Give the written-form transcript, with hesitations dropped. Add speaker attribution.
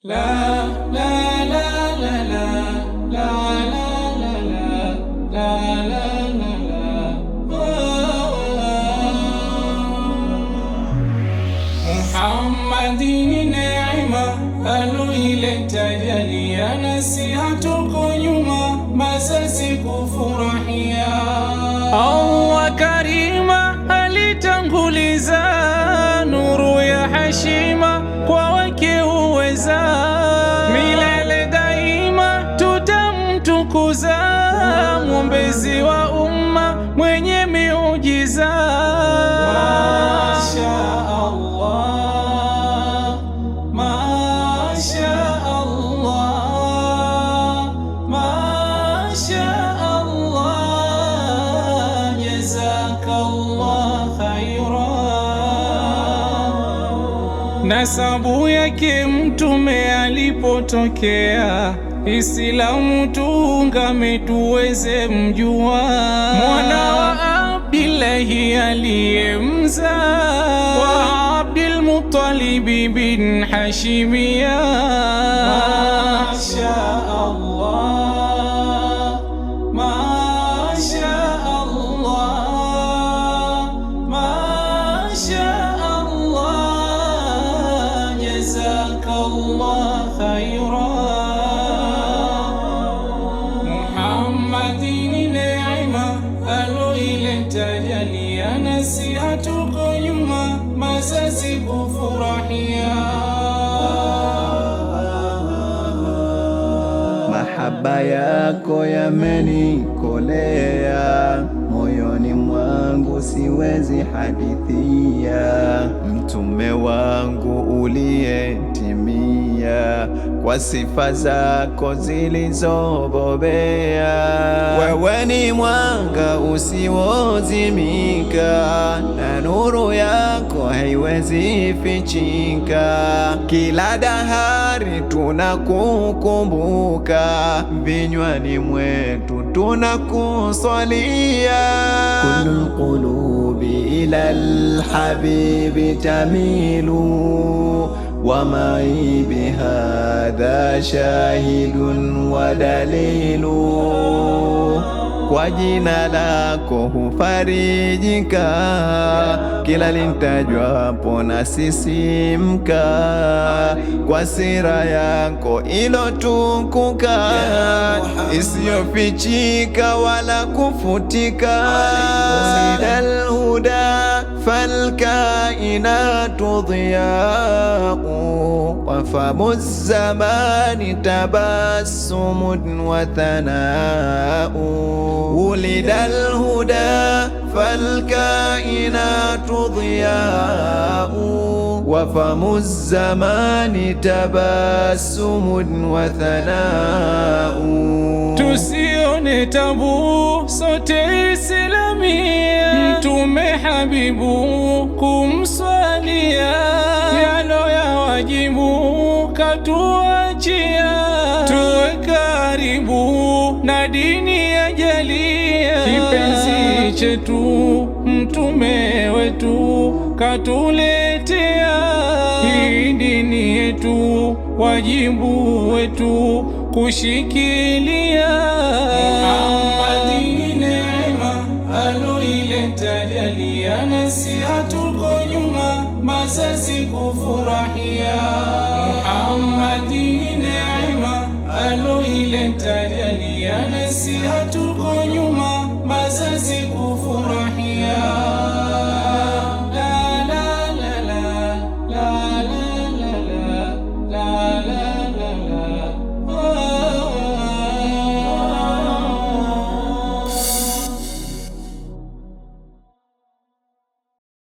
Speaker 1: La la la la la la la la la la la Muhammadini neema aloileta jalia, nasi hatuko nyuma, masasi kufurahia. Allah karima alitanguliza nuru ya heshima kwa wake uweza, milele daima tutamtukuza, mwombezi wa umma mwenye miujiza. Masha Allah, Masha Allah, Masha Allah, jazakallah khairan. Nasabu yake Mtume alipotokea, Islamu tuungame tuweze mjua, mwana wa Abdillahi aliyemzaa wa Abdul Muttalib bin Hashimia. Masha Allah, Masha Allah, Masha Allah, jazakallah khairan. Muhammadini neema aloileta jalia, nasi hatuko nyuma, masasi kufurahia.
Speaker 2: Mahaba yako yamenikolea, moyoni mwangu siwezi hadithia. Mtume wangu uliyetimia, kwa sifa zako zilizobobea. Wewe ni mwanga usiozimika, na nuru yako haiwezi fichika. Kila dahari tunakukumbuka, vinywani mwetu tunakuswalia. Kullu qulubi ila alhabibi tamilu, wa ma'i bihadha shahidun wa dalilu. Kwa jina lako hufarijika, kila lintajwapo nasisimka. Kwa sira yako ilotukuka, isiyofichika wala kufutika. Sidal huda falkainatu dhiya'u, wa famu zamani tabassumun wa thana'u. Ulidal huda falkainatu dhiya'u, wa famu zamani tabassumun wa thana'u.
Speaker 1: Tusione tabu sote Islamia, Mtume habibu kumswalia, yalo ya wajibu katuachia. Tuwe karibu na dini ya jalia, kipenzi chetu Mtume wetu katuletea. Hii dini yetu wajibu wetu kushikilia. Muhammadini neema aloileta jalia, nasi hatuko nyuma, masasi kufurahia. Muhammadini neema aloileta jalia, nasi hatuko nyuma, masasi kufurahia.